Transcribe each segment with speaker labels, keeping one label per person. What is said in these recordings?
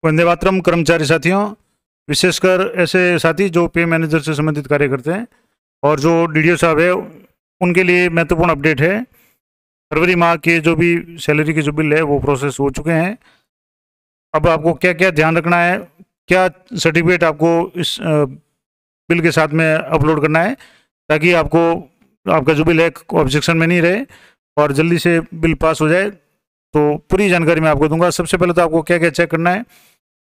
Speaker 1: वंदे मातरम कर्मचारी साथियों, विशेषकर ऐसे साथी जो पे मैनेजर से संबंधित कार्य करते हैं और जो डीडीओ साहब है उनके लिए महत्वपूर्ण अपडेट है। फरवरी माह के जो भी सैलरी के जो बिल है वो प्रोसेस हो चुके हैं। अब आपको क्या क्या ध्यान रखना है, क्या सर्टिफिकेट आपको इस बिल के साथ में अपलोड करना है ताकि आपको आपका जो बिल है ऑब्जेक्शन में नहीं रहे और जल्दी से बिल पास हो जाए। तो पूरी जानकारी मैं आपको दूंगा। सबसे पहले तो आपको क्या क्या चेक करना है,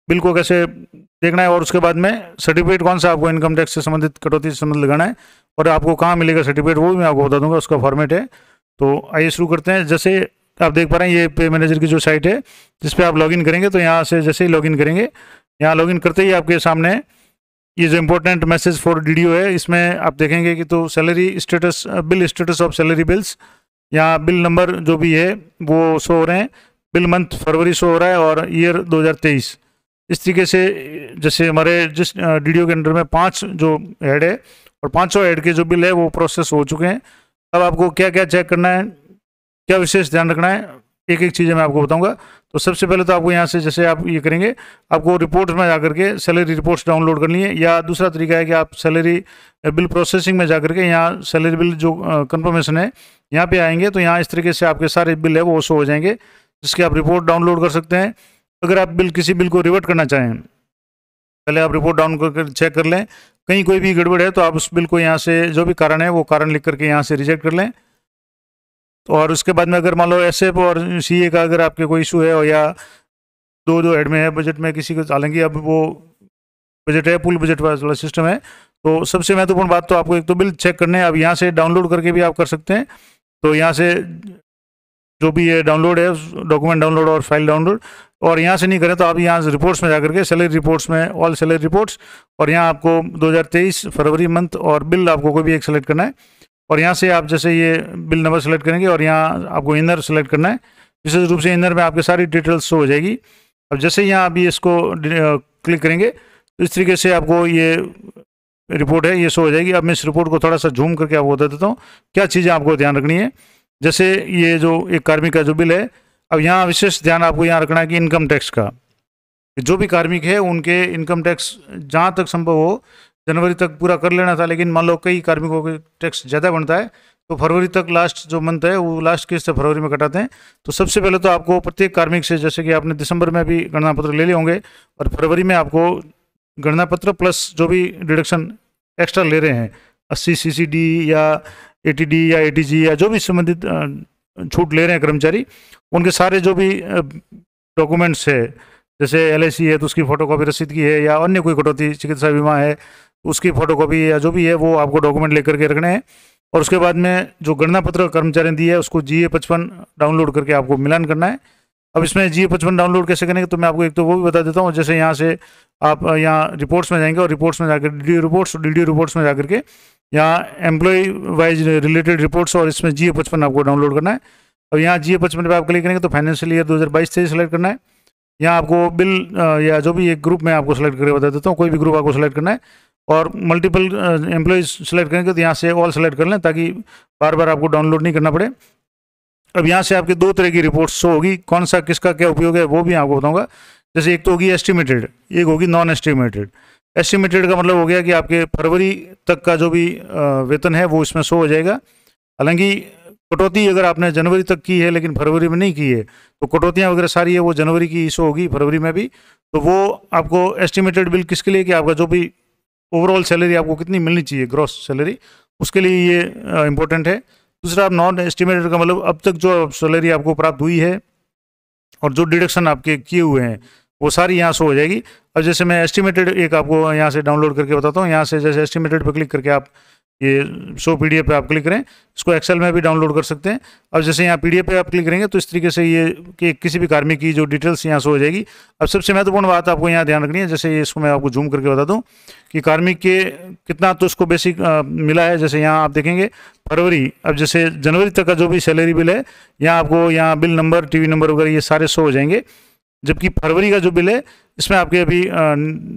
Speaker 1: बिल को कैसे देखना है, और उसके बाद में सर्टिफिकेट कौन सा आपको इनकम टैक्स से संबंधित कटौती से संबंधित लगाना है और आपको कहाँ मिलेगा सर्टिफिकेट वो भी मैं आपको बता दूंगा, उसका फॉर्मेट है। तो आइए शुरू करते हैं। जैसे आप देख पा रहे हैं ये पे मैनेजर की जो साइट है जिस पे आप लॉगिन करेंगे, तो यहाँ से जैसे ही लॉगिन करेंगे, यहाँ लॉगिन करते ही आपके सामने ये जो इम्पोर्टेंट मैसेज फॉर डीडीओ है इसमें आप देखेंगे कि तो salary status, bill status of salary bills, यहाँ बिल नंबर जो भी है वो शो हो रहे हैं, बिल मंथ फरवरी शो हो रहा है और ईयर 2023। इस तरीके से जैसे हमारे जिस डीडीओ के अंडर में 5 जो हेड है और 500 हेड के जो बिल है वो प्रोसेस हो चुके हैं। अब आपको क्या क्या चेक करना है, क्या विशेष ध्यान रखना है, एक एक चीज़ें मैं आपको बताऊंगा। तो सबसे पहले तो आपको यहाँ से जैसे आप ये करेंगे, आपको रिपोर्ट्स में जाकर के सैलरी रिपोर्ट्स डाउनलोड करनी है, या दूसरा तरीका है कि आप सैलरी बिल प्रोसेसिंग में जाकर के यहाँ सैलरी बिल जो कंफर्मेशन है यहाँ पे आएंगे, तो यहाँ इस तरीके से आपके सारे बिल है वो शो हो जाएंगे जिसके आप रिपोर्ट डाउनलोड कर सकते हैं। अगर आप किसी बिल को रिवर्ट करना चाहें, पहले आप रिपोर्ट डाउन करके चेक कर लें, कहीं कोई भी गड़बड़ है तो आप उस बिल को यहाँ से जो भी कारण है वो कारण लिख करके यहाँ से रिजेक्ट कर लें। तो और उसके बाद में अगर मान लो एसएफ और सीए का अगर आपके कोई इशू है और या दो हेड में है, बजट में किसी को, हालांकि अब वो बजट है, फुल बजट वाला सिस्टम है, तो सबसे महत्वपूर्ण बात तो आपको एक तो बिल चेक करने हैं। अब यहाँ से डाउनलोड करके भी आप कर सकते हैं, तो यहाँ से जो भी ये डाउनलोड है, डॉक्यूमेंट डाउनलोड और फाइल डाउनलोड, और यहाँ से नहीं करें तो आप यहाँ से रिपोर्ट्स में जाकर के सैलरी रिपोर्ट्स में ऑल सैलरी रिपोर्ट्स, और यहाँ आपको 2023 फरवरी मंथ और बिल आपको कोई भी एक सेलेक्ट करना है, और यहाँ से आप जैसे ये बिल नंबर सेलेक्ट करेंगे और यहाँ आपको इनर सेलेक्ट करना है। विशेष रूप से इनर में आपके सारी डिटेल्स शो हो जाएगी। अब जैसे यहाँ अभी इसको क्लिक करेंगे तो इस तरीके से आपको ये रिपोर्ट है ये शो हो जाएगी। अब मैं इस रिपोर्ट को थोड़ा सा जूम करके आपको बता देता हूँ क्या चीज़ें आपको ध्यान रखनी है। जैसे ये जो एक कार्मिक का जो बिल है, अब यहाँ विशेष ध्यान आपको यहाँ रखना है कि इनकम टैक्स का, जो भी कार्मिक है उनके इनकम टैक्स जहाँ तक संभव हो जनवरी तक पूरा कर लेना था, लेकिन मान लो कई कार्मिकों के टैक्स ज़्यादा बनता है तो फरवरी तक लास्ट जो मंथ है वो लास्ट किस्त फरवरी में कटाते हैं। तो सबसे पहले तो आपको प्रत्येक कार्मिक से, जैसे कि आपने दिसंबर में भी गणना पत्र ले लिए होंगे और फरवरी में आपको गणना पत्र प्लस जो भी डिडक्शन एक्स्ट्रा ले रहे हैं 80 CCD या 80D या 80G या जो भी संबंधित छूट ले रहे हैं कर्मचारी, उनके सारे जो भी डॉक्यूमेंट्स है, जैसे LIC है तो उसकी फोटोकॉपी रसीद की है, या अन्य कोई कटौती चिकित्सा बीमा है उसकी फोटोकॉपी या जो भी है वो आपको डॉक्यूमेंट लेकर के रखने हैं। और उसके बाद में जो गणना पत्र कर्मचारी ने दी है उसको GA55 डाउनलोड करके आपको मिलान करना है। अब इसमें GA55 डाउनलोड कैसे करेंगे तो मैं आपको एक तो वो भी बता देता हूँ। जैसे यहाँ से आप यहाँ रिपोर्ट्स में जाएंगे और रिपोर्ट्स में जाकर DDO रिपोर्ट्स में जाकर के यहाँ एम्प्लॉय वाइज रिलेटेड रिपोर्ट्स, और इसमें GA55 आपको डाउनलोड करना है। अब यहाँ GA55 पर आप क्लिक करेंगे तो फाइनेंशियल ईयर 2022 से सेलेक्ट करना है। यहाँ आपको बिल या जो भी एक ग्रुप में आपको सेलेक्ट करके बता देता हूँ, कोई भी ग्रुप आपको सेलेक्ट करना है, और मल्टीपल एम्प्लॉयज़ सेलेक्ट करेंगे तो यहाँ से ऑल सेलेक्ट कर लें ताकि बार बार आपको डाउनलोड नहीं करना पड़े। अब यहाँ से आपकी 2 तरह की रिपोर्ट्स शो होगी, कौन सा किसका क्या उपयोग है वो भी आपको बताऊंगा। जैसे एक तो होगी एस्टिमेटेड, एक होगी नॉन एस्टिमेटेड। एस्टिमेटेड का मतलब हो गया कि आपके फरवरी तक का जो भी वेतन है वो इसमें शो हो जाएगा। हालांकि कटौती अगर आपने जनवरी तक की है लेकिन फरवरी में नहीं की है तो कटौतियाँ वगैरह सारी है वो जनवरी की शो होगी, फरवरी में भी। तो वो आपको एस्टिमेटेड बिल किसके लिए कि आपका जो भी ओवरऑल सैलरी आपको कितनी मिलनी चाहिए ग्रॉस सैलरी, उसके लिए ये इम्पोर्टेंट है। दूसरा, आप नॉन एस्टिमेटेड का मतलब अब तक जो सैलरी आपको प्राप्त हुई है और जो डिडक्शन आपके किए हुए हैं वो सारी यहाँ शो हो जाएगी। अब जैसे मैं एस्टिमेटेड एक आपको यहाँ से डाउनलोड करके बताता हूँ। यहाँ से जैसे एस्टिमेटेड पर क्लिक करके आप ये शो PDF पे आप क्लिक करें, इसको एक्सेल में भी डाउनलोड कर सकते हैं। अब जैसे यहाँ PDF पे आप क्लिक करेंगे तो इस तरीके से ये कि किसी भी कार्मिक की जो डिटेल्स यहाँ शो हो जाएगी। अब सबसे महत्वपूर्ण बात आपको यहाँ ध्यान रखनी है, जैसे इसको मैं आपको जूम करके बता दूँ कि कार्मिक के कितना तो उसको बेसिक मिला है। जैसे यहाँ आप देखेंगे फरवरी, अब जैसे जनवरी तक का जो भी सैलरी बिल है यहाँ आपको यहाँ बिल नंबर, TV नंबर वगैरह ये सारे शो हो जाएंगे। जबकि फरवरी का जो बिल है इसमें आपके अभी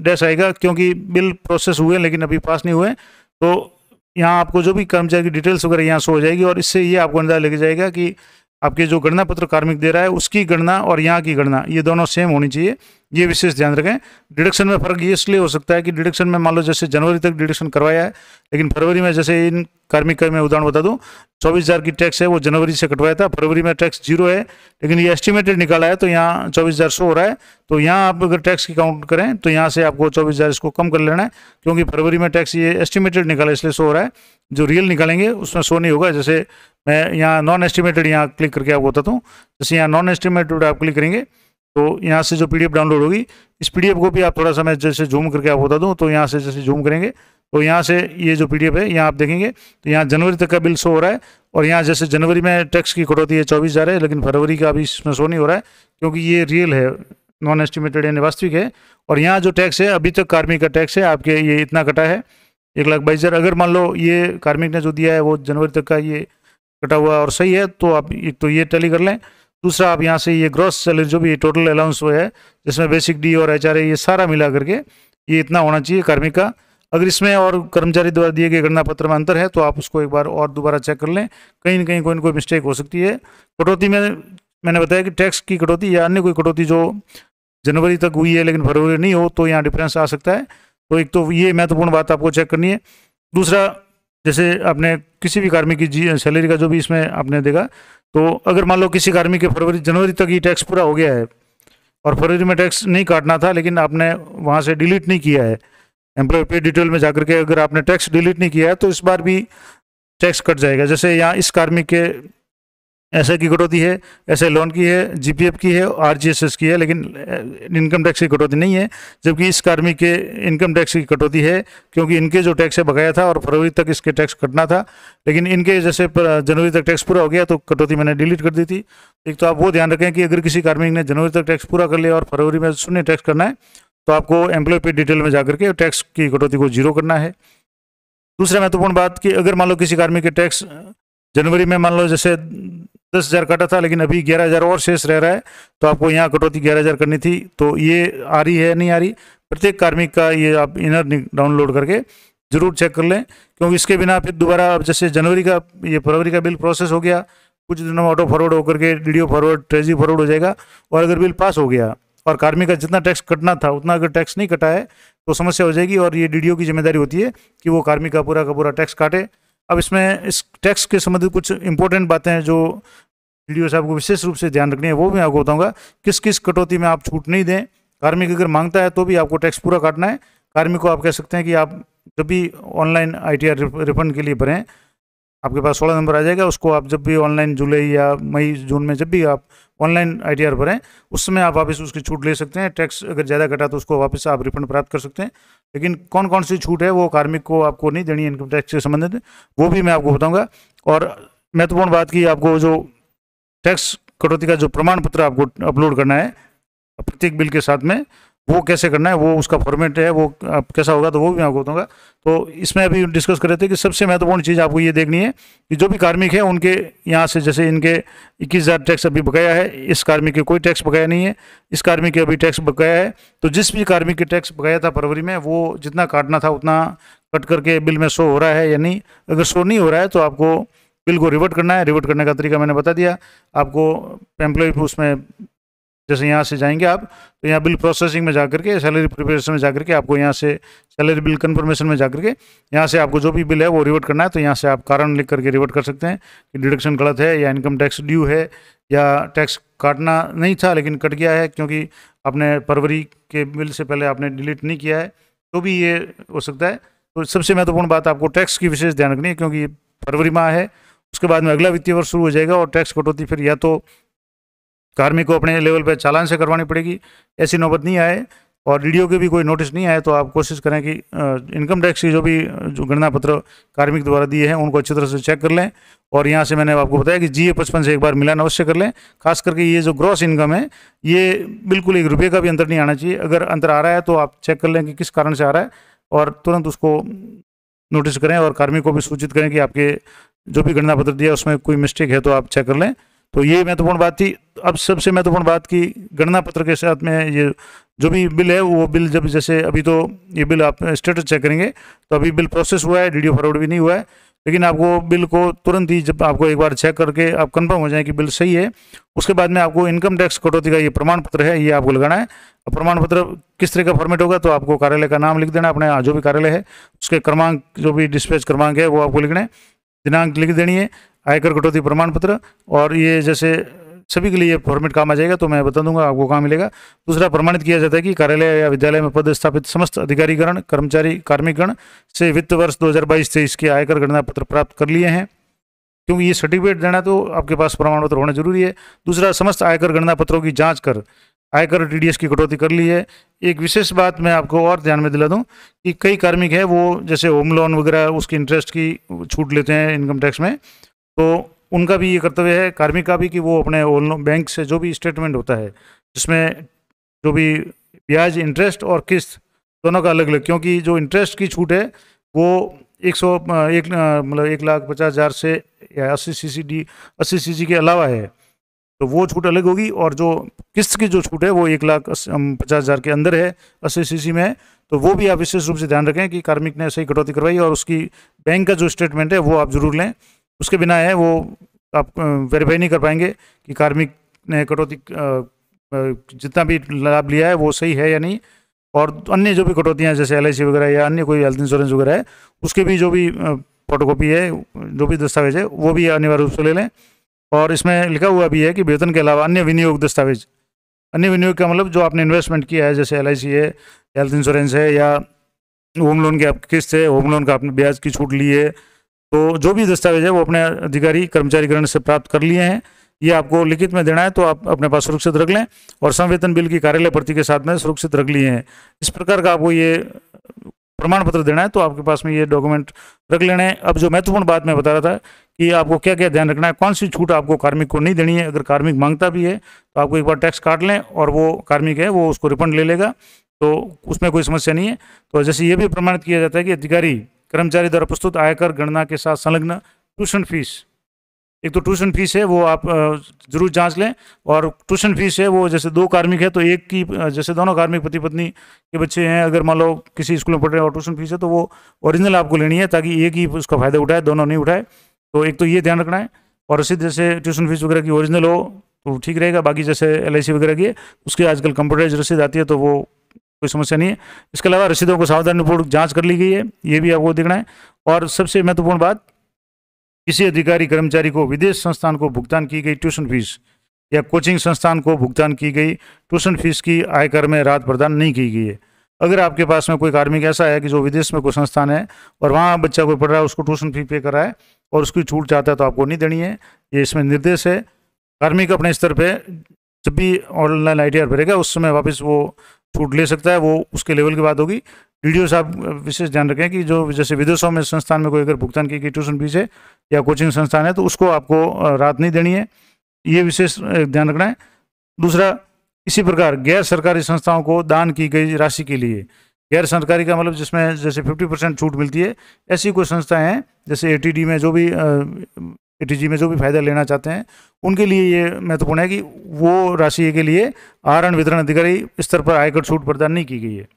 Speaker 1: डैश आएगा क्योंकि बिल प्रोसेस हुए लेकिन अभी पास नहीं हुए। तो यहाँ आपको जो भी कर्मचारी की डिटेल्स वगैरह यहाँ शो हो जाएगी, और इससे ये आपको अंदाजा लग जाएगा कि आपके जो गणना पत्र कार्मिक दे रहा है उसकी गणना और यहाँ की गणना ये दोनों सेम होनी चाहिए। ये विशेष ध्यान रखें। डिडक्शन में फ़र्क ये इसलिए हो सकता है कि डिडक्शन में मान लो जैसे जनवरी तक डिडक्शन करवाया है, लेकिन फरवरी में जैसे इन कार्मिक का मैं उदाहरण बता दूं, 24,000 की टैक्स है वो जनवरी से कटवाया था, फरवरी में टैक्स 0 है, लेकिन ये एस्टिमेटेड निकाला है तो यहाँ 24,000 शो हो रहा है। तो यहाँ आप अगर टैक्स की काउंट करें तो यहाँ से आपको 24,000 इसको कम कर लेना है, क्योंकि फरवरी में टैक्स ये एस्टिमेटेड निकाला इसलिए शो हो रहा है, जो रियल निकालेंगे उसमें शो नहीं होगा। जैसे मैं यहाँ नॉन एस्टिमेटेड यहाँ क्लिक करके आपको बताता हूँ। जैसे यहाँ नॉन एस्टिमेटेड आप क्लिक करेंगे तो यहाँ से जो PDF डाउनलोड होगी, इस PDF को भी आप थोड़ा सा मैं जैसे जूम करके आप बता दूँ, तो यहाँ से जैसे जूम करेंगे तो यहाँ से ये जो PDF है यहाँ आप देखेंगे तो यहाँ जनवरी तक का बिल शो हो रहा है, और यहाँ जैसे जनवरी में टैक्स की कटौती है 24,000 है, लेकिन फरवरी का अभी इसमें शो नहीं हो रहा है क्योंकि ये रियल है, नॉन एस्टिमेटेड यानी वास्तविक है। और यहाँ जो टैक्स है अभी तक कार्मिक का टैक्स है आपके ये इतना कटा है 1,22,000। अगर मान लो ये कार्मिक ने जो दिया है वो जनवरी तक का ये कटा हुआ और सही है तो आप एक तो ये टैली कर लें। दूसरा आप यहाँ से ये ग्रॉस सैलरी जो भी टोटल अलाउंस वो है, जिसमें बेसिक डी और HRA ये सारा मिला करके ये इतना होना चाहिए कार्मिक का। अगर इसमें और कर्मचारी द्वारा दिए गए गणना पत्र में अंतर है तो आप उसको एक बार और दोबारा चेक कर लें, कहीं ना कहीं कोई ना कोई मिस्टेक हो सकती है। कटौती में मैंने बताया कि टैक्स की कटौती या अन्य कोई कटौती जो जनवरी तक हुई है लेकिन फरवरी नहीं हो तो यहाँ डिफरेंस आ सकता है। तो एक तो ये महत्वपूर्ण बात आपको चेक करनी है। दूसरा, जैसे आपने किसी भी कार्मिक की सैलरी का जो भी इसमें आपने देखा, तो अगर मान लो किसी कार्मिक के जनवरी तक ही टैक्स पूरा हो गया है और फरवरी में टैक्स नहीं काटना था, लेकिन आपने वहाँ से डिलीट नहीं किया है, एम्प्लॉय पे डिटेल में जाकर के अगर आपने टैक्स डिलीट नहीं किया है तो इस बार भी टैक्स कट जाएगा। जैसे यहाँ इस कार्मिक के ऐसे की कटौती है, ऐसे लोन की है, GPF की है, RGSS की है, लेकिन इनकम टैक्स की कटौती नहीं है। जबकि इस कार्मिक के इनकम टैक्स की कटौती है क्योंकि इनके जो टैक्स है बकाया था और फरवरी तक इसके टैक्स कटना था, लेकिन इनके जैसे जनवरी तक टैक्स पूरा हो गया तो कटौती मैंने डिलीट कर दी थी। एक तो आप वो ध्यान रखें कि अगर किसी कार्मिक ने जनवरी तक टैक्स पूरा कर लिया और फरवरी में शून्य टैक्स करना है तो आपको एम्प्लॉय पे डिटेल में जाकर के टैक्स की कटौती को 0 करना है। दूसरा महत्वपूर्ण बात कि अगर मान लो किसी कार्मिक के टैक्स जनवरी में मान लो जैसे 10,000 काटा था लेकिन अभी 11,000 और शेष रह रहा है तो आपको यहाँ कटौती 11,000 करनी थी। तो ये आ रही है नहीं आ रही, प्रत्येक कार्मिक का ये आप इनर डाउनलोड करके जरूर चेक कर लें, क्योंकि इसके बिना फिर दोबारा अब जैसे जनवरी का ये फरवरी का बिल प्रोसेस हो गया, कुछ दिनों में ऑटो फॉरवर्ड होकर के DDO फॉरवर्ड ट्रेजरी फॉरवर्ड हो जाएगा, और अगर बिल पास हो गया और कार्मिक का जितना टैक्स कटना था उतना अगर टैक्स नहीं कटा है तो समस्या हो जाएगी, और ये DDO की जिम्मेदारी होती है कि वो कार्मिक का पूरा टैक्स काटे। अब इसमें इस टैक्स के संबंधित कुछ इंपॉर्टेंट बातें हैं जो DDO साहब को विशेष रूप से ध्यान रखनी है, वो मैं आपको बताऊंगा। किस किस कटौती में आप छूट नहीं दें। कार्मिक अगर मांगता है तो भी आपको टैक्स पूरा काटना है। कार्मिक को आप कह सकते हैं कि आप जब भी ऑनलाइन ITR रिफंड के लिए भरें, आपके पास 16 नंबर आ जाएगा, उसको आप जब भी ऑनलाइन जुलाई या मई जून में जब भी आप ऑनलाइन ITR भरें उस समय आप वापस उसकी छूट ले सकते हैं। टैक्स अगर ज़्यादा कटा तो उसको वापस आप रिफंड प्राप्त कर सकते हैं। लेकिन कौन कौन सी छूट है वो कार्मिक को आपको नहीं देनी है इनकम टैक्स से संबंधित, वो भी मैं आपको बताऊँगा। और महत्वपूर्ण बात की आपको जो टैक्स कटौती का जो प्रमाण पत्र आपको अपलोड करना है प्रत्येक बिल के साथ में, वो कैसे करना है, वो उसका फॉर्मेट है वो आप कैसा होगा, तो वो भी मैं आपको बताऊंगा। तो इसमें अभी डिस्कस कर रहे थे कि सबसे महत्वपूर्ण चीज़ आपको ये देखनी है कि जो भी कार्मिक है उनके यहाँ से जैसे इनके 21,000 टैक्स अभी बकाया है, इस कार्मिक के कोई टैक्स बकाया नहीं है, इस कार्मिक के अभी टैक्स बकाया है। तो जिस भी कार्मिक के टैक्स बकाया था फरवरी में वो जितना काटना था उतना कट करके बिल में शो हो रहा है या नहीं। अगर शो नहीं हो रहा है तो आपको बिल को रिवर्ट करना है। रिवर्ट करने का तरीका मैंने बता दिया आपको। एम्प्लॉय उसमें जैसे यहाँ से जाएंगे आप तो यहाँ बिल प्रोसेसिंग में जाकर के सैलरी प्रिपरेशन में जाकर के आपको यहाँ से सैलरी बिल कन्फर्मेशन में जाकर के यहाँ से आपको जो भी बिल है वो रिवर्ट करना है। तो यहाँ से आप कारण लिख करके रिवर्ट कर सकते हैं कि डिडक्शन गलत है या इनकम टैक्स ड्यू है या टैक्स काटना नहीं था लेकिन कट गया है क्योंकि आपने फरवरी के बिल से पहले आपने डिलीट नहीं किया है, तो भी ये हो सकता है। तो सबसे महत्वपूर्ण बात आपको टैक्स की विशेष ध्यान रखनी है क्योंकि फरवरी माह है, उसके बाद में अगला वित्तीय वर्ष शुरू हो जाएगा और टैक्स कटौती फिर या तो कार्मिक को अपने लेवल पे चालान से करवानी पड़ेगी, ऐसी नौबत नहीं आए, और DDO के भी कोई नोटिस नहीं आए तो आप कोशिश करें कि इनकम टैक्स की जो गणना पत्र कार्मिक द्वारा दिए हैं उनको अच्छी तरह से चेक कर लें। और यहाँ से मैंने आपको बताया कि GA 55 से एक बार मिलान अवश्य कर लें। खास करके ये जो ग्रॉस इनकम है ये बिल्कुल ₹1 का भी अंतर नहीं आना चाहिए। अगर अंतर आ रहा है तो आप चेक कर लें कि किस कारण से आ रहा है और तुरंत उसको नोटिस करें और कार्मिक को भी सूचित करें कि आपके जो भी गणना पत्र दिया उसमें कोई मिस्टेक है तो आप चेक कर लें। तो ये महत्वपूर्ण बात थी। अब सबसे महत्वपूर्ण बात की गणना पत्र के साथ में ये जो भी बिल है वो बिल जब जैसे अभी तो ये बिल आप स्टेटस चेक करेंगे तो अभी बिल प्रोसेस हुआ है, DDO फॉरवर्ड भी नहीं हुआ है, लेकिन आपको बिल को तुरंत ही जब आपको एक बार चेक करके आप कंफर्म हो जाए कि बिल सही है, उसके बाद में आपको इनकम टैक्स कटौती का ये प्रमाण पत्र है, ये आपको लगाना है। प्रमाण पत्र किस तरह का फॉर्मेट होगा, तो आपको कार्यालय का नाम लिख देना, अपने जो भी कार्यालय है उसके क्रमांक, जो भी डिस्पैच क्रमांक है वो आपको लिखना है, दिनांक लिख देनी है, आयकर कटौती प्रमाण पत्र। और ये जैसे सभी के लिए ये फॉर्मेट काम आ जाएगा, तो मैं बता दूंगा आपको कहाँ मिलेगा। दूसरा, प्रमाणित किया जाता है कि कार्यालय या विद्यालय में पदस्थापित समस्त अधिकारीगण, कर्मचारी, कार्मिकगण से वित्त वर्ष 2022-23 के आयकर गणना पत्र प्राप्त कर लिए हैं, क्योंकि ये सर्टिफिकेट देना तो आपके पास प्रमाण पत्र होना जरूरी है। दूसरा, समस्त आयकर गणना पत्रों की जांच कर आयकर टीडीएस की कटौती कर ली है। एक विशेष बात मैं आपको और ध्यान में दिला दूं कि कई कार्मिक है वो जैसे होम लोन वगैरह उसकी इंटरेस्ट की छूट लेते हैं इनकम टैक्स में, तो उनका भी ये कर्तव्य है, कार्मिक का भी, कि वो अपने बैंक से जो भी स्टेटमेंट होता है जिसमें जो भी ब्याज, इंटरेस्ट और किस्त दोनों का अलग अलग, क्योंकि जो इंटरेस्ट की छूट है वो 1,50,000 से या 80 सीसी के अलावा है, तो वो छूट अलग होगी। और जो किस्त की जो छूट है वो 1,50,000 के अंदर है, 80 सीसी में है, तो वो भी आप विशेष रूप से ध्यान रखें कि कार्मिक ने सही कटौती करवाई और उसकी बैंक का जो स्टेटमेंट है वो आप जरूर लें। उसके बिना है वो आप वेरीफाई नहीं कर पाएंगे कि कार्मिक ने कटौती जितना भी लाभ लिया है वो सही है या नहीं। और अन्य जो भी कटौतियाँ जैसे LIC वगैरह या अन्य कोई हेल्थ इंश्योरेंस वगैरह है उसके भी जो भी फोटोकॉपी है, जो भी दस्तावेज है वो भी अनिवार्य रूप से ले लें। और इसमें लिखा हुआ भी है कि वेतन के अलावा अन्य विनियोग दस्तावेज, अन्य विनियोग का मतलब जो आपने इन्वेस्टमेंट किया है, जैसे LIC है, हेल्थ इंश्योरेंस है, या होम लोन की आपकी किस्त है, होम लोन का आपने ब्याज की छूट ली है, तो जो भी दस्तावेज है वो अपने अधिकारी कर्मचारीगण से प्राप्त कर लिए हैं, ये आपको लिखित में देना है, तो आप अपने पास सुरक्षित रख लें। और संवेतन बिल की कार्यालय प्रति के साथ में सुरक्षित रख लिए हैं। इस प्रकार का आपको ये प्रमाण पत्र देना है, तो आपके पास में ये डॉक्यूमेंट रख लेने हैं। अब जो महत्वपूर्ण बात मैं बता रहा था कि आपको क्या क्या ध्यान रखना है, कौन सी छूट आपको कार्मिक को नहीं देनी है। अगर कार्मिक मांगता भी है तो आपको एक बार टैक्स काट लें और वो कार्मिक है वो उसको रिफंड ले लेगा, तो उसमें कोई समस्या नहीं है। तो जैसे ये भी प्रमाणित किया जाता है कि अधिकारी कर्मचारी द्वारा प्रस्तुत आयकर गणना के साथ संलग्न ट्यूशन फीस, एक तो ट्यूशन फीस है वो आप जरूर जांच लें। और ट्यूशन फीस है वो जैसे 2 कार्मिक है तो एक की, जैसे दोनों कार्मिक पति पत्नी के बच्चे हैं, अगर मान लो किसी स्कूल में पढ़ रहे हैं और ट्यूशन फीस है तो वो ओरिजिनल आपको लेनी है, ताकि एक ही उसका फायदा उठाए, दोनों नहीं उठाए। तो एक तो ये ध्यान रखना है। और रसीद जैसे ट्यूशन फीस वगैरह की ओरिजिनल हो तो ठीक रहेगा, बाकी जैसे LIC वगैरह की उसकी आजकल कंप्यूटराइज रसीद आती है तो वो कोई समस्या नहीं है। इसके अलावा रसीदों को सावधानीपूर्वक जांच कर ली गई है, ये भी आपको देखना है। और सबसे महत्वपूर्ण बात, किसी अधिकारी कर्मचारी को विदेश संस्थान को भुगतान की गई ट्यूशन फीस या कोचिंग संस्थान को भुगतान की गई ट्यूशन फीस की आयकर में राहत प्रदान नहीं की गई है। अगर आपके पास में कोई कार्मिक ऐसा है कि जो विदेश में कोई संस्थान है और वहाँ बच्चा कोई पढ़ रहा है, उसको ट्यूशन फी पे कर रहा है और उसकी छूट चाहता है, तो आपको नहीं देनी है। ये इसमें निर्देश है। कार्मिक अपने स्तर पे जब भी ऑनलाइन ITR भरेगा उस समय वापस वो छूट ले सकता है, वो उसके लेवल की बात होगी। DDO साहब विशेष ध्यान रखें कि जो जैसे विदेशों में संस्थान में कोई अगर भुगतान की गई ट्यूशन फीस है या कोचिंग संस्थान है तो उसको आपको राहत नहीं देनी है, ये विशेष ध्यान रखना है। दूसरा, इसी प्रकार गैर सरकारी संस्थाओं को दान की गई राशि के लिए, गैर सरकारी का मतलब जिसमें जैसे 50% छूट मिलती है, ऐसी कोई संस्थाएं हैं जैसे ATG में जो भी फायदा लेना चाहते हैं उनके लिए ये महत्वपूर्ण है कि वो राशि के लिए आहरण वितरण अधिकारी स्तर पर आयकर छूट प्रदान नहीं की गई है।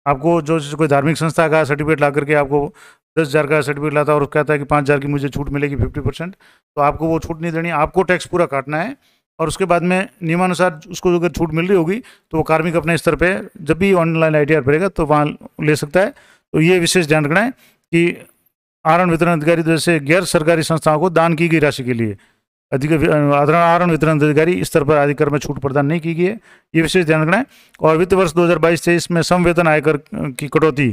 Speaker 1: आपको जो कोई धार्मिक संस्था का सर्टिफिकेट ला करके आपको 10,000 का सर्टिफिकेट लाता है और कहता है कि 5,000 की मुझे छूट मिलेगी 50%, तो आपको वो छूट नहीं देनी, आपको टैक्स पूरा काटना है। और उसके बाद में नियमानुसार उसको अगर छूट मिल रही होगी तो वो कार्मिक अपने स्तर पे जब भी ऑनलाइन ITR भरेगा तो वहाँ ले सकता है। तो ये विशेष ध्यान रखना है कि आहरण वितरण अधिकारी जैसे गैर सरकारी संस्थाओं को दान की गई राशि के लिए आहरण वितरण अधिकारी स्तर पर आयकर में छूट प्रदान नहीं की गई है, ये विशेष ध्यान रखना है। और वित्त वर्ष 2022-23 में समवेतन आयकर की कटौती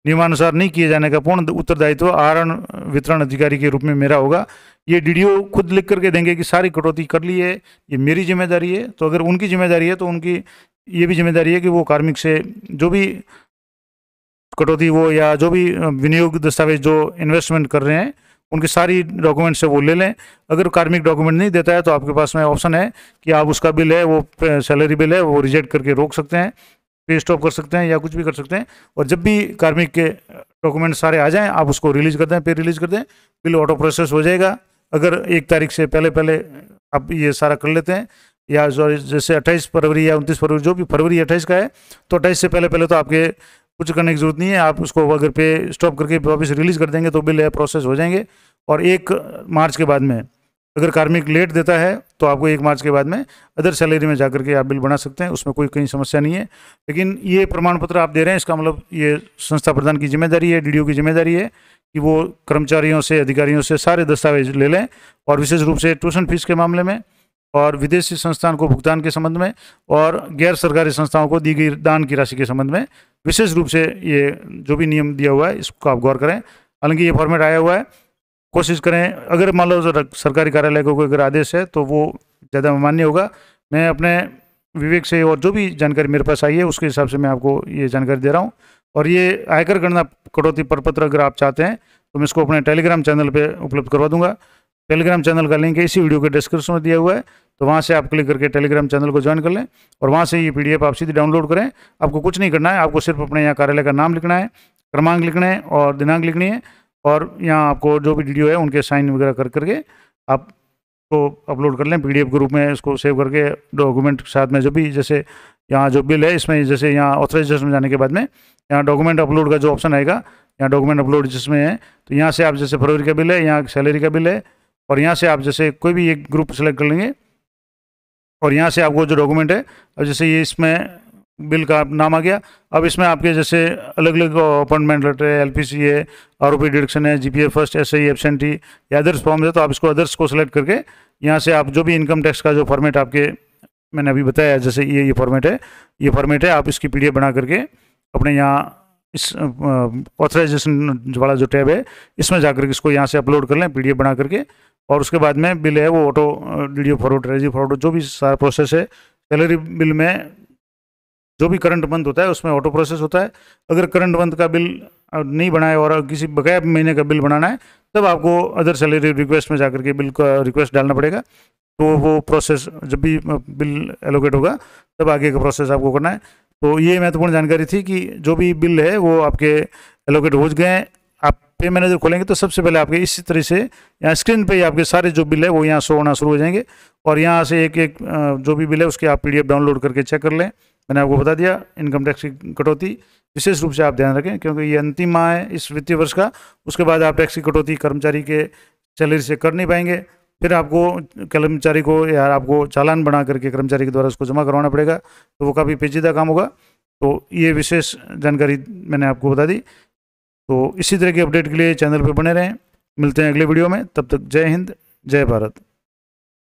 Speaker 1: नियमानुसार नहीं किए जाने का पूर्ण उत्तरदायित्व आहरण वितरण अधिकारी के रूप में मेरा होगा। ये DDO खुद लिख करके देंगे कि सारी कटौती कर ली है, ये मेरी जिम्मेदारी है। तो अगर उनकी जिम्मेदारी है तो उनकी ये भी जिम्मेदारी है कि वो कार्मिक से जो भी कटौती वो या जो भी विनियोग दस्तावेज जो इन्वेस्टमेंट कर रहे हैं उनकी सारी डॉक्यूमेंट से वो ले लें। अगर कार्मिक डॉक्यूमेंट नहीं देता है तो आपके पास में ऑप्शन है कि आप उसका बिल है वो सैलरी बिल है वो रिजेक्ट करके रोक सकते हैं, पे स्टॉप कर सकते हैं या कुछ भी कर सकते हैं। और जब भी कार्मिक के डॉक्यूमेंट सारे आ जाएं आप उसको रिलीज कर दें, पे रिलीज कर दें, बिल ऑटो प्रोसेस हो जाएगा। अगर 1 तारीख से पहले आप ये सारा कर लेते हैं या जैसे 28 फरवरी या 29 फरवरी जो भी फरवरी 28 का है तो 28 से पहले तो आपके कुछ करने की ज़रूरत नहीं है। आप उसको अगर पे स्टॉप करके वापस रिलीज़ कर देंगे तो बिल है प्रोसेस हो जाएंगे। और 1 मार्च के बाद में अगर कार्मिक लेट देता है तो आपको 1 मार्च के बाद में अदर सैलरी में जाकर के आप बिल बना सकते हैं, उसमें कोई कहीं समस्या नहीं है। लेकिन ये प्रमाण पत्र आप दे रहे हैं, इसका मतलब ये संस्था प्रधान की जिम्मेदारी है, डीडीओ की जिम्मेदारी है कि वो कर्मचारियों से, अधिकारियों से सारे दस्तावेज ले लें, और विशेष रूप से ट्यूशन फीस के मामले में और विदेशी संस्थान को भुगतान के संबंध में और गैर सरकारी संस्थाओं को दी गई दान की राशि के संबंध में विशेष रूप से ये जो भी नियम दिया हुआ है इसको आप गौर करें। हालांकि ये फॉर्मेट आया हुआ है, कोशिश करें, अगर मान लो सरकारी कार्यालय को कोई अगर आदेश है तो वो ज़्यादा मान्य होगा। मैं अपने विवेक से और जो भी जानकारी मेरे पास आई है उसके हिसाब से मैं आपको ये जानकारी दे रहा हूँ। और ये आयकर गणना कटौती प्रपत्र अगर आप चाहते हैं तो मैं इसको अपने टेलीग्राम चैनल पे उपलब्ध करवा दूंगा। टेलीग्राम चैनल का लिंक इसी वीडियो के डिस्क्रिप्शन में दिया हुआ है, तो वहाँ से आप क्लिक करके टेलीग्राम चैनल को ज्वाइन कर लें और वहाँ से ये PDF आप सीधे डाउनलोड करें। आपको कुछ नहीं करना है, आपको सिर्फ अपने यहाँ कार्यालय का नाम लिखना है, क्रमांक लिखना है और दिनांक लिखनी है, और यहाँ आपको जो भी वीडियो है उनके साइन वगैरह कर करके आप को अपलोड कर लें PDF के रूप में। इसको सेव करके डॉक्यूमेंट के साथ में जो भी, जैसे यहाँ जो बिल है इसमें जैसे यहाँ ऑथराइजेशन में जाने के बाद में यहाँ डॉक्यूमेंट अपलोड का जो ऑप्शन आएगा, यहाँ डॉक्यूमेंट अपलोड जिसमें है, तो यहाँ से आप जैसे फरवरी का बिल है, यहाँ सैलरी का बिल है, और यहाँ से आप जैसे कोई भी एक ग्रुप सेलेक्ट कर लेंगे और यहाँ से आपको जो डॉक्यूमेंट है, अब जैसे ये इसमें बिल का नाम आ गया, अब इसमें आपके जैसे अलग अलग अपॉइंटमेंट लेटर है, LPC है, ROP डिडक्शन है, GPA फर्स्ट, SI एब्सेंटी या अदर्स फॉर्म है, तो आप इसको अदर्स को सेलेक्ट करके यहाँ से आप जो भी इनकम टैक्स का जो फॉर्मेट आपके मैंने अभी बताया, जैसे ये फॉर्मेट है, ये फॉर्मेट है, आप इसकी PDF बना करके अपने यहाँ इस ऑथराइजेशन वाला जो टैब है इसमें जाकर के इसको यहाँ से अपलोड कर लें PDF बना करके, और उसके बाद में बिल है वो ऑटो DDO फॉरवर्ड, रेजी फॉरवर्ड, जो भी सारा प्रोसेस है। सैलरी बिल में जो भी करंट मंथ होता है उसमें ऑटो प्रोसेस होता है। अगर करंट मंथ का बिल नहीं बनाए और किसी बकाया महीने का बिल बनाना है तब आपको अदर सैलरी रिक्वेस्ट में जाकर के बिल का रिक्वेस्ट डालना पड़ेगा, तो वो प्रोसेस जब भी बिल एलोकेट होगा तब आगे का प्रोसेस आपको करना है। तो ये महत्वपूर्ण जानकारी थी कि जो भी बिल है वो आपके एलोकेट हो गए हैं। आप पे मैनेजर खोलेंगे तो सबसे पहले आपके इसी तरह से यहाँ स्क्रीन पे ही आपके सारे जो बिल है वो यहाँ शो होना शुरू हो जाएंगे, और यहाँ से एक एक जो भी बिल है उसके आप PDF डाउनलोड करके चेक कर लें। मैंने आपको बता दिया इनकम टैक्स की कटौती विशेष रूप से आप ध्यान रखें, क्योंकि ये अंतिम माह है इस वित्तीय वर्ष का, उसके बाद आप टैक्स की कटौती कर्मचारी के सैलरी से कर नहीं पाएंगे, फिर आपको कर्मचारी को या आपको चालान बना करके कर्मचारी के द्वारा उसको जमा करवाना पड़ेगा, तो वो काफ़ी पेचीदा काम होगा। तो ये विशेष जानकारी मैंने आपको बता दी। तो इसी तरह की अपडेट के लिए चैनल पर बने रहें। मिलते हैं अगले वीडियो में, तब तक जय हिंद, जय भारत।